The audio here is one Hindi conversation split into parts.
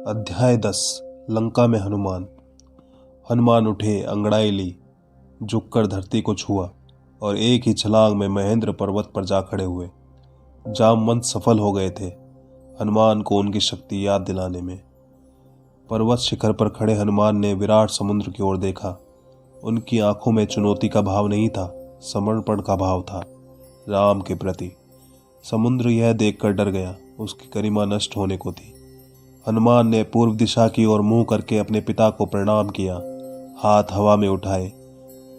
अध्याय 10। लंका में हनुमान। हनुमान उठे, अंगड़ाई ली, झुककर धरती को छुआ और एक ही छलांग में महेंद्र पर्वत पर जा खड़े हुए। जामवंत सफल हो गए थे हनुमान को उनकी शक्ति याद दिलाने में। पर्वत शिखर पर खड़े हनुमान ने विराट समुद्र की ओर देखा। उनकी आंखों में चुनौती का भाव नहीं था, समर्पण का भाव था राम के प्रति। समुद्र यह देखकर डर गया, उसकी गरिमा नष्ट होने को थी। हनुमान ने पूर्व दिशा की ओर मुंह करके अपने पिता को प्रणाम किया, हाथ हवा में उठाए,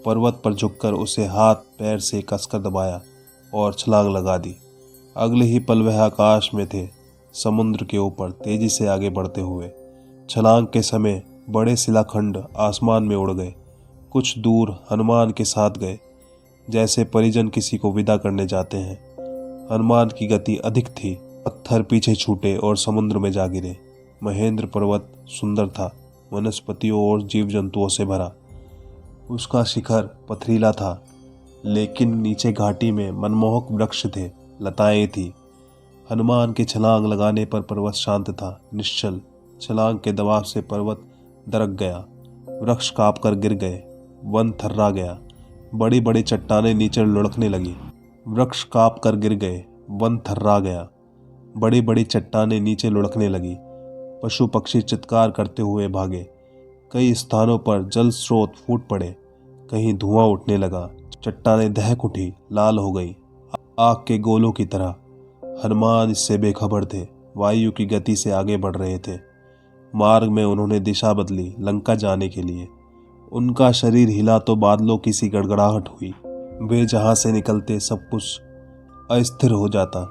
पर्वत पर झुककर उसे हाथ पैर से कसकर दबाया और छलांग लगा दी। अगले ही पल वह आकाश में थे, समुद्र के ऊपर तेजी से आगे बढ़ते हुए। छलांग के समय बड़े शिलाखंड आसमान में उड़ गए। कुछ दूर हनुमान के साथ गए, जैसे परिजन किसी को विदा करने जाते हैं। हनुमान की गति अधिक थी, पत्थर पीछे छूटे और समुद्र में जा गिरे। महेंद्र पर्वत सुंदर था, वनस्पतियों और जीव जंतुओं से भरा। उसका शिखर पथरीला था, लेकिन नीचे घाटी में मनमोहक वृक्ष थे, लताएं थी। हनुमान के छलांग लगाने पर पर्वत शांत था, निश्चल। छलांग के दबाव से पर्वत दरक गया, वृक्ष कांप कर गिर गए, वन थर्रा गया, बड़ी बड़ी चट्टानें नीचे लुढ़कने लगी। वृक्ष कांप कर गिर गए, वन थर्रा गया, बड़ी बड़ी चट्टानें नीचे लुढ़कने लगी। पशु पक्षी चित्कार करते हुए भागे। कई स्थानों पर जल स्रोत फूट पड़े, कहीं धुआं उठने लगा, चट्टानें दहक उठी, लाल हो गई, आग के गोलों की तरह। हनुमान इससे बेखबर थे, वायु की गति से आगे बढ़ रहे थे। मार्ग में उन्होंने दिशा बदली, लंका जाने के लिए। उनका शरीर हिला तो बादलों की सी गड़गड़ाहट हुई। वे जहां से निकलते सब कुछ अस्थिर हो जाता।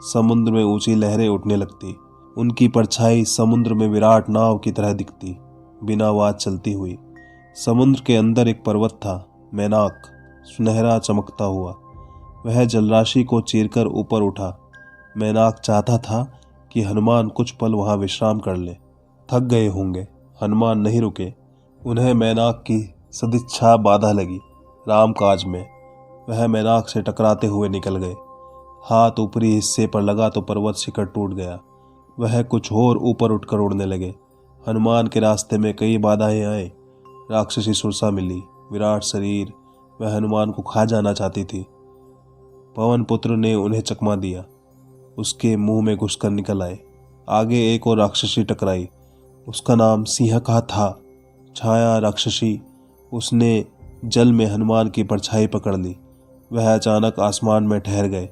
समुद्र में ऊंची लहरें उठने लगती, उनकी परछाई समुद्र में विराट नाव की तरह दिखती, बिना आवाज चलती हुई। समुद्र के अंदर एक पर्वत था, मैनाक, सुनहरा चमकता हुआ। वह जलराशि को चीरकर ऊपर उठा। मैनाक चाहता था कि हनुमान कुछ पल वहां विश्राम कर ले। थक गए होंगे, हनुमान नहीं रुके। उन्हें मैनाक की सदिच्छा बाधा लगी। राम काज में वह मैनाक से टकराते हुए निकल गए। हाथ ऊपरी हिस्से पर लगा तो पर्वत शिखर टूट गया। वह कुछ और ऊपर उठकर उड़ने लगे। हनुमान के रास्ते में कई बाधाएं आए। राक्षसी सुरसा मिली, विराट शरीर, वह हनुमान को खा जाना चाहती थी। पवन पुत्र ने उन्हें चकमा दिया, उसके मुंह में घुसकर निकल आए। आगे एक और राक्षसी टकराई, उसका नाम सिंहका था। छाया राक्षसी, उसने जल में हनुमान की परछाई पकड़ ली। वह अचानक आसमान में ठहर गए।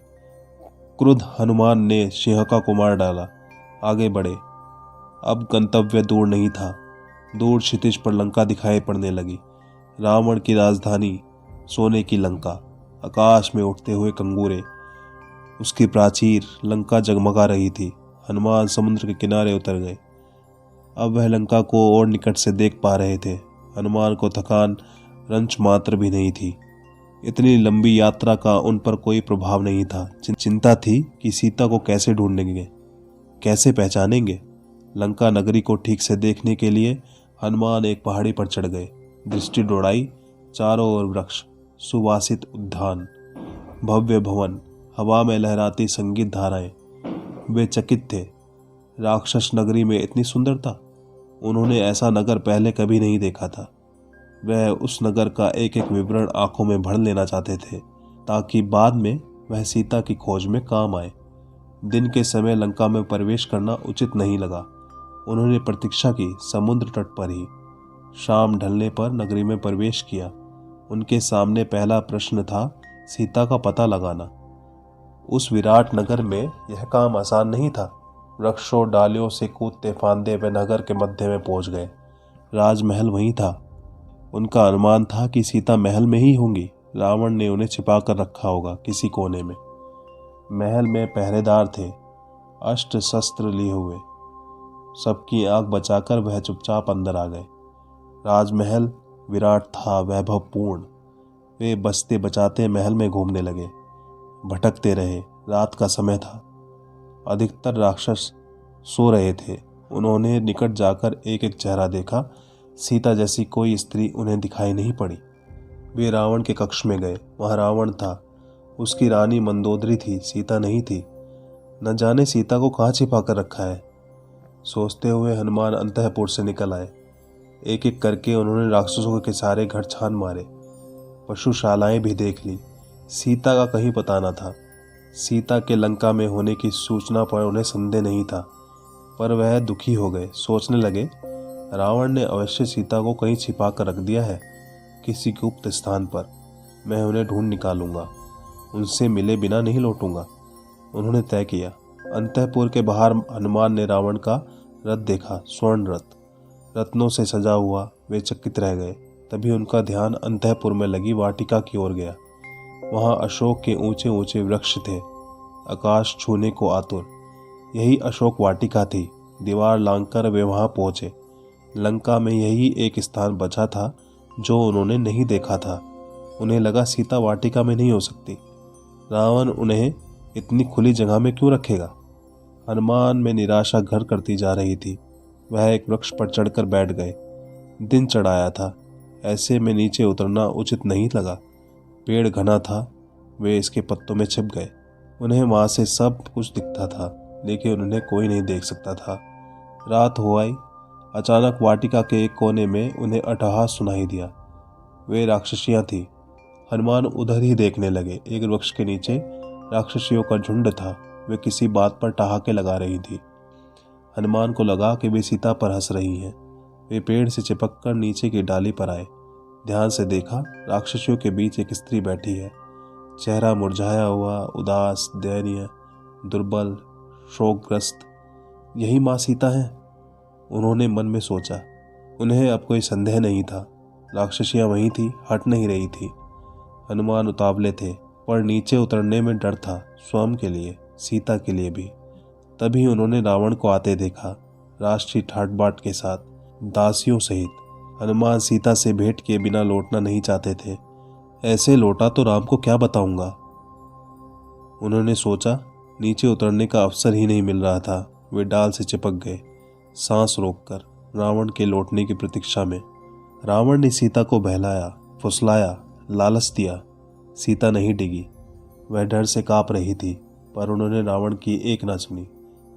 क्रुद्ध हनुमान ने सिंहका को मार डाला। आगे बढ़े। अब गंतव्य दूर नहीं था। दूर क्षितिज पर लंका दिखाई पड़ने लगी, रावण की राजधानी, सोने की लंका। आकाश में उठते हुए कंगूरे, उसकी प्राचीर, लंका जगमगा रही थी। हनुमान समुद्र के किनारे उतर गए। अब वह लंका को और निकट से देख पा रहे थे। हनुमान को थकान रंच मात्र भी नहीं थी। इतनी लंबी यात्रा का उन पर कोई प्रभाव नहीं था। चिंता थी कि सीता को कैसे ढूंढेंगे, कैसे पहचानेंगे। लंका नगरी को ठीक से देखने के लिए हनुमान एक पहाड़ी पर चढ़ गए। दृष्टि दौड़ाई, चारों ओर वृक्ष, सुवासित उद्यान, भव्य भवन, हवा में लहराती संगीत धाराएं। वे चकित थे। राक्षस नगरी में इतनी सुंदरता, उन्होंने ऐसा नगर पहले कभी नहीं देखा था। वह उस नगर का एक एक विवरण आंखों में भर लेना चाहते थे, ताकि बाद में वह सीता की खोज में काम आए। दिन के समय लंका में प्रवेश करना उचित नहीं लगा। उन्होंने प्रतीक्षा की, समुद्र तट पर ही। शाम ढलने पर नगरी में प्रवेश किया। उनके सामने पहला प्रश्न था सीता का पता लगाना। उस विराट नगर में यह काम आसान नहीं था। वृक्षों डालियों से कूदते फांदे वे नगर के मध्य में पहुंच गए। राजमहल वहीं था। उनका अनुमान था कि सीता महल में ही होंगी। रावण ने उन्हें छिपा कर रखा होगा किसी कोने में। महल में पहरेदार थे, अस्त्र शस्त्र लिए हुए। सबकी आंख बचाकर वह चुपचाप अंदर आ गए। राजमहल विराट था, वैभवपूर्ण। वे बचते बचाते महल में घूमने लगे, भटकते रहे। रात का समय था, अधिकतर राक्षस सो रहे थे। उन्होंने निकट जाकर एक एक चेहरा देखा। सीता जैसी कोई स्त्री उन्हें दिखाई नहीं पड़ी। वे रावण के कक्ष में गए। वहां रावण था, उसकी रानी मंदोदरी थी, सीता नहीं थी। न जाने सीता को कहाँ छिपा कर रखा है। सोचते हुए हनुमान अंतःपुर से निकल आए। एक एक करके उन्होंने राक्षसों के सारे घर छान मारे, पशुशालाएं भी देख ली। सीता का कहीं पता न था। सीता के लंका में होने की सूचना पर उन्हें संदेह नहीं था, पर वह दुखी हो गए। सोचने लगे, रावण ने अवश्य सीता को कहीं छिपा कर रख दिया है, किसी गुप्त स्थान पर। मैं उन्हें ढूंढ निकालूंगा, उनसे मिले बिना नहीं लौटूंगा। उन्होंने तय किया। अंतःपुर के बाहर हनुमान ने रावण का रथ देखा, स्वर्ण रथ, रत्नों से सजा हुआ। वे चकित रह गए। तभी उनका ध्यान अंतःपुर में लगी वाटिका की ओर गया। वहां अशोक के ऊंचे ऊंचे वृक्ष थे, आकाश छूने को आतुर। यही अशोक वाटिका थी। दीवार लांघकर वे वहां पहुंचे। लंका में यही एक स्थान बचा था जो उन्होंने नहीं देखा था। उन्हें लगा सीता वाटिका में नहीं हो सकती। रावण उन्हें इतनी खुली जगह में क्यों रखेगा। हनुमान में निराशा घर करती जा रही थी। वह एक वृक्ष पर चढ़कर बैठ गए। दिन चढ़ाया था, ऐसे में नीचे उतरना उचित नहीं लगा। पेड़ घना था, वे इसके पत्तों में छिप गए। उन्हें वहां से सब कुछ दिखता था, लेकिन उन्हें कोई नहीं देख सकता था। रात हो आई। अचानक वाटिका के एक कोने में उन्हें अट्टहास सुनाई दिया। वे राक्षसियां थीं। हनुमान उधर ही देखने लगे। एक वृक्ष के नीचे राक्षसियों का झुंड था। वे किसी बात पर ठहाके लगा रही थी। हनुमान को लगा कि वे सीता पर हंस रही हैं। वे पेड़ से चिपककर नीचे की डाली पर आए। ध्यान से देखा, राक्षसियों के बीच एक स्त्री बैठी है। चेहरा मुरझाया हुआ, उदास, दयनीय, दुर्बल, शोकग्रस्त। यही माँ सीता है, उन्होंने मन में सोचा। उन्हें अब कोई संदेह नहीं था। राक्षसियां वहीं थी, हट नहीं रही थी। हनुमान उतावले थे, पर नीचे उतरने में डर था, स्वयं के लिए, सीता के लिए भी। तभी उन्होंने रावण को आते देखा, राष्ट्रीय ठाट बाट के साथ, दासियों सहित। हनुमान सीता से भेंट किए बिना लौटना नहीं चाहते थे। ऐसे लौटा तो राम को क्या बताऊंगा, उन्होंने सोचा। नीचे उतरने का अवसर ही नहीं मिल रहा था। वे डाल से चिपक गए, सांस रोककर, रावण के लौटने की प्रतीक्षा में। रावण ने सीता को बहलाया, फुसलाया, लालच दिया। सीता नहीं डिगी। वह डर से कांप रही थी, पर उन्होंने रावण की एक ना सुनी,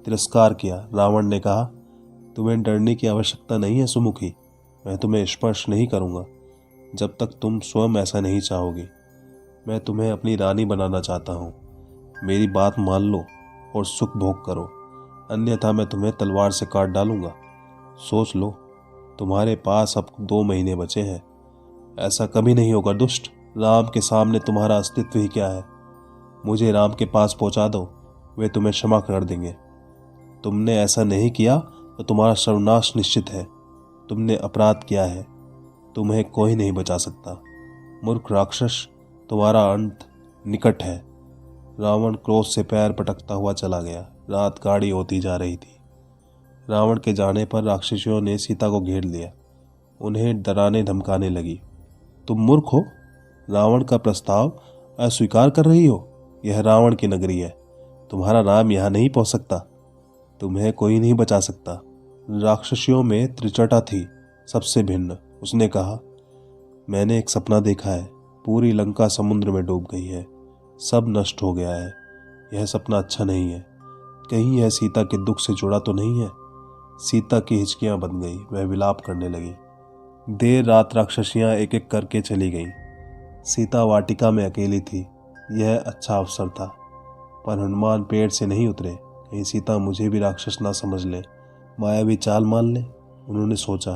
तिरस्कार किया। रावण ने कहा, तुम्हें डरने की आवश्यकता नहीं है सुमुखी। मैं तुम्हें स्पर्श नहीं करूंगा जब तक तुम स्वयं ऐसा नहीं चाहोगी। मैं तुम्हें अपनी रानी बनाना चाहता हूँ। मेरी बात मान लो और सुख भोग करो, अन्यथा मैं तुम्हें तलवार से काट डालूंगा। सोच लो, तुम्हारे पास अब 2 महीने बचे हैं। ऐसा कभी नहीं होगा दुष्ट। राम के सामने तुम्हारा अस्तित्व ही क्या है। मुझे राम के पास पहुंचा दो, वे तुम्हें क्षमा कर देंगे। तुमने ऐसा नहीं किया तो तुम्हारा सर्वनाश निश्चित है। तुमने अपराध किया है, तुम्हें कोई नहीं बचा सकता। मूर्ख राक्षस, तुम्हारा अंत निकट है। रावण क्रोध से पैर पटकता हुआ चला गया। रात गाढ़ी होती जा रही थी। रावण के जाने पर राक्षसियों ने सीता को घेर लिया। उन्हें डराने धमकाने लगी। तुम मूर्ख हो, रावण का प्रस्ताव अस्वीकार कर रही हो। यह रावण की नगरी है, तुम्हारा राम यहाँ नहीं पहुंच सकता। तुम्हें कोई नहीं बचा सकता। राक्षसियों में त्रिजटा थी, सबसे भिन्न। उसने कहा, मैंने एक सपना देखा है। पूरी लंका समुद्र में डूब गई है, सब नष्ट हो गया है। यह सपना अच्छा नहीं है। कहीं यह सीता के दुख से जुड़ा तो नहीं है। सीता की हिचकियां बन गई। वह विलाप करने लगी। देर रात राक्षसियां एक एक करके चली गईं। सीता वाटिका में अकेली थी। यह अच्छा अवसर था, पर हनुमान पेड़ से नहीं उतरे। कहीं सीता मुझे भी राक्षस ना समझ ले, मायावी चाल मान ले, उन्होंने सोचा।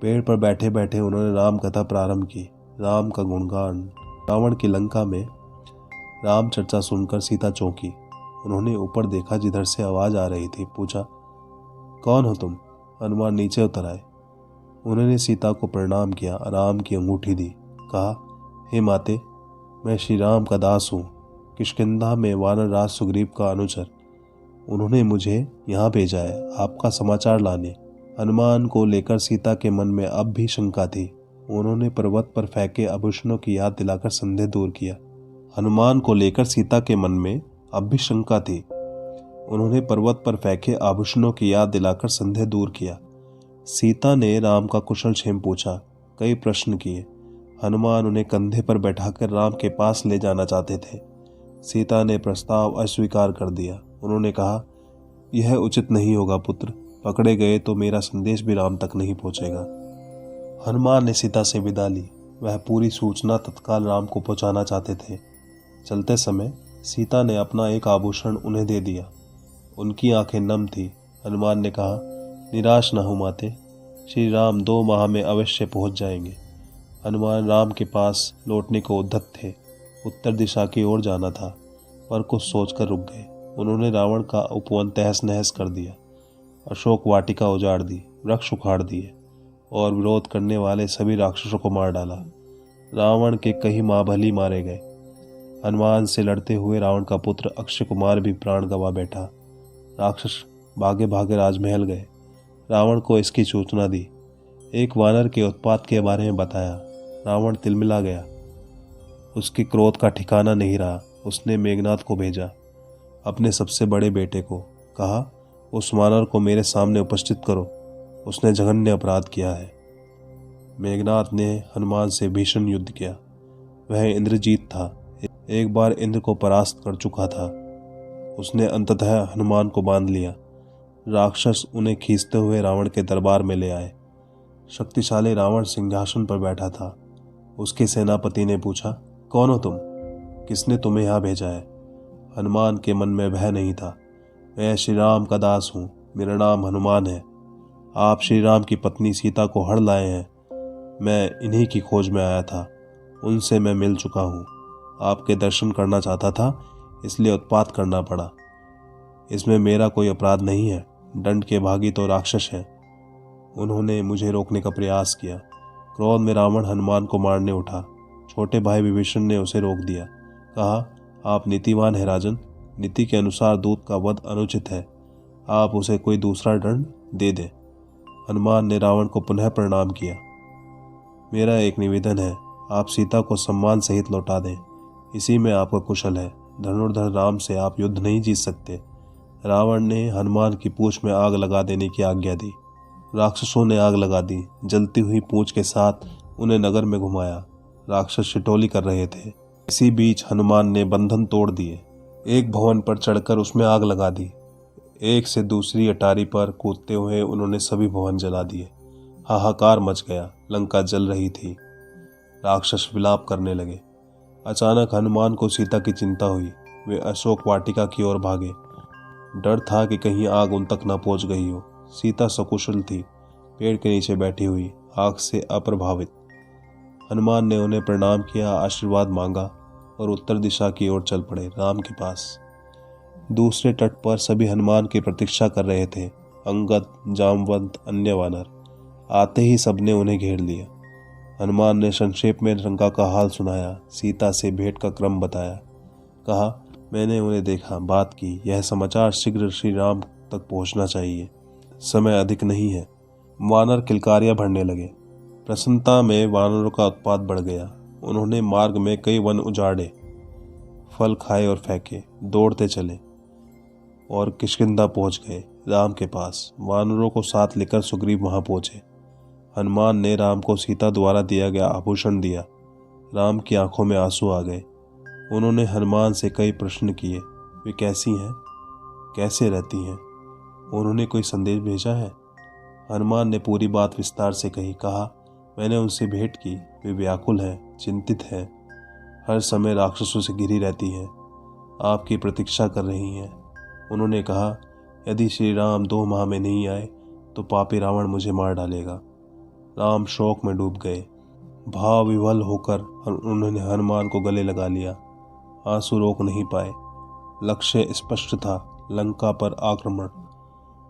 पेड़ पर बैठे बैठे उन्होंने राम कथा प्रारंभ की। राम का गुणगान। रावण की लंका में राम चर्चा सुनकर सीता चौंकी। उन्होंने ऊपर देखा, जिधर से आवाज आ रही थी। पूछा, कौन हो तुम? हनुमान नीचे उतर आए। उन्होंने सीता को प्रणाम किया, राम की अंगूठी दी, कहा, हे माते, मैं श्री राम का दास हूँ, किष्किंधा में वानर राज सुग्रीव का अनुचर। उन्होंने मुझे यहाँ भेजा है आपका समाचार लाने। हनुमान को लेकर सीता के मन में अब भी शंका थी। उन्होंने पर्वत पर फेंके आभूषणों की याद दिलाकर संदेह दूर किया। हनुमान को लेकर सीता के मन में अब भी शंका थी। उन्होंने पर्वत पर फेंके आभूषणों की याद दिलाकर संदेह दूर किया। सीता ने राम का कुशल क्षेम पूछा, कई प्रश्न किए। हनुमान उन्हें कंधे पर बैठाकर राम के पास ले जाना चाहते थे। सीता ने प्रस्ताव अस्वीकार कर दिया। उन्होंने कहा, यह उचित नहीं होगा पुत्र। पकड़े गए तो मेरा संदेश भी राम तक नहीं पहुंचेगा। हनुमान ने सीता से विदा ली। वह पूरी सूचना तत्काल राम को पहुंचाना चाहते थे। चलते समय सीता ने अपना एक आभूषण उन्हें दे दिया। उनकी आंखें नम थी। हनुमान ने कहा, निराश न हो माते, श्री राम 2 माह में अवश्य पहुंच जाएंगे। हनुमान राम के पास लौटने को उद्यत थे। उत्तर दिशा की ओर जाना था, पर कुछ सोचकर रुक गए। उन्होंने रावण का उपवन तहस नहस कर दिया, अशोक वाटिका उजाड़ दी, वृक्ष उखाड़ दिए और विरोध करने वाले सभी राक्षसों को मार डाला। रावण के कई महाबली मारे गए। हनुमान से लड़ते हुए रावण का पुत्र अक्षय कुमार भी प्राण गंवा बैठा। राक्षस भागे भागे राजमहल गए। रावण को इसकी सूचना दी। एक वानर के उत्पात के बारे में बताया। रावण तिलमिला गया। उसके क्रोध का ठिकाना नहीं रहा। उसने मेघनाथ को भेजा, अपने सबसे बड़े बेटे को। कहा, उस वानर को मेरे सामने उपस्थित करो, उसने जघन्य अपराध किया है। मेघनाथ ने हनुमान से भीषण युद्ध किया। वह इंद्रजीत था, एक बार इंद्र को परास्त कर चुका था। उसने अंततः हनुमान को बांध लिया। राक्षस उन्हें खींचते हुए रावण के दरबार में ले आए। शक्तिशाली रावण सिंहासन पर बैठा था। उसके सेनापति ने पूछा, कौन हो तुम? किसने तुम्हें यहाँ भेजा है? हनुमान के मन में भय नहीं था। मैं श्री राम का दास हूँ, मेरा नाम हनुमान है। आप श्री राम की पत्नी सीता को हड़ लाए हैं। मैं इन्हीं की खोज में आया था। उनसे मैं मिल चुका हूँ। आपके दर्शन करना चाहता था, इसलिए उत्पात करना पड़ा। इसमें मेरा कोई अपराध नहीं है। दंड के भागी तो राक्षस हैं। उन्होंने मुझे रोकने का प्रयास किया। क्रोध में रावण हनुमान को मारने उठा। छोटे भाई विभीषण ने उसे रोक दिया। कहा, आप नीतिवान हैं राजन। नीति के अनुसार दूत का वध अनुचित है। आप उसे कोई दूसरा दंड दे दें। हनुमान ने रावण को पुनः प्रणाम किया। मेरा एक निवेदन है, आप सीता को सम्मान सहित लौटा दें। इसी में आपका कुशल है। धनुर्धर राम से आप युद्ध नहीं जीत सकते। रावण ने हनुमान की पूंछ में आग लगा देने की आज्ञा दी। राक्षसों ने आग लगा दी। जलती हुई पूंछ के साथ उन्हें नगर में घुमाया। राक्षस शिटोली कर रहे थे। इसी बीच हनुमान ने बंधन तोड़ दिए। एक भवन पर चढ़कर उसमें आग लगा दी। एक से दूसरी अटारी पर कूदते हुए उन्होंने सभी भवन जला दिए। हाहाकार मच गया। लंका जल रही थी। राक्षस विलाप करने लगे। अचानक हनुमान को सीता की चिंता हुई। वे अशोक वाटिका की ओर भागे। डर था कि कहीं आग उन तक न पहुंच गई हो। सीता सकुशल थी, पेड़ के नीचे बैठी हुई, आग से अप्रभावित। हनुमान ने उन्हें प्रणाम किया, आशीर्वाद मांगा और उत्तर दिशा की ओर चल पड़े, राम के पास। दूसरे तट पर सभी हनुमान की प्रतीक्षा कर रहे थे। अंगद, जामवंत, अन्य वानर। आते ही सबने उन्हें घेर लिया। हनुमान ने संक्षेप में लंका का हाल सुनाया, सीता से भेंट का क्रम बताया। कहा, मैंने उन्हें देखा, बात की। यह समाचार शीघ्र श्री राम तक पहुंचना चाहिए। समय अधिक नहीं है। वानर किलकारियां भरने लगे। प्रसन्नता में वानरों का उत्पात बढ़ गया। उन्होंने मार्ग में कई वन उजाड़े, फल खाए और फेंके, दौड़ते चले और किष्किंधा पहुंच गए राम के पास। वानरों को साथ लेकर सुग्रीव वहां पहुंचे। हनुमान ने राम को सीता द्वारा दिया गया आभूषण दिया। राम की आंखों में आंसू आ गए। उन्होंने हनुमान से कई प्रश्न किए। वे कैसी हैं, कैसे रहती हैं, उन्होंने कोई संदेश भेजा है? हनुमान ने पूरी बात विस्तार से कही। कहा, मैंने उनसे भेंट की। वे व्याकुल हैं, चिंतित हैं, हर समय राक्षसों से घिरी रहती हैं, आपकी प्रतीक्षा कर रही हैं। उन्होंने कहा, यदि श्री राम 2 माह में नहीं आए तो पापी रावण मुझे मार डालेगा। राम शोक में डूब गए। भाव विह्वल होकर उन्होंने हनुमान को गले लगा लिया। आंसू रोक नहीं पाए। लक्ष्य स्पष्ट था, लंका पर आक्रमण।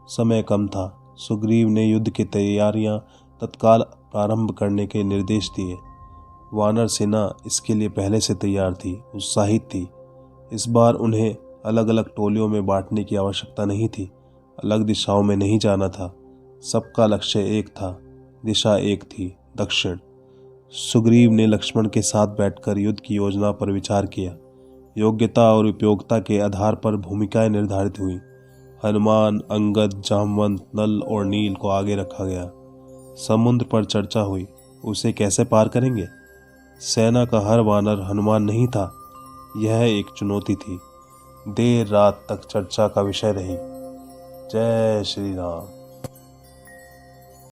समय कम था। सुग्रीव ने युद्ध की तैयारियां तत्काल प्रारंभ करने के निर्देश दिए। वानर सेना इसके लिए पहले से तैयार थी, उत्साहित थी। इस बार उन्हें अलग अलग टोलियों में बांटने की आवश्यकता नहीं थी, अलग दिशाओं में नहीं जाना था। सबका लक्ष्य एक था, दिशा एक थी, दक्षिण। सुग्रीव ने लक्ष्मण के साथ बैठकर युद्ध की योजना पर विचार किया। योग्यता और उपयोगिता के आधार पर भूमिकाएं निर्धारित हुई। हनुमान, अंगद, जामवंत, नल और नील को आगे रखा गया। समुद्र पर चर्चा हुई, उसे कैसे पार करेंगे? सेना का हर वानर हनुमान नहीं था, यह एक चुनौती थी। देर रात तक चर्चा का विषय रही। जय श्री राम।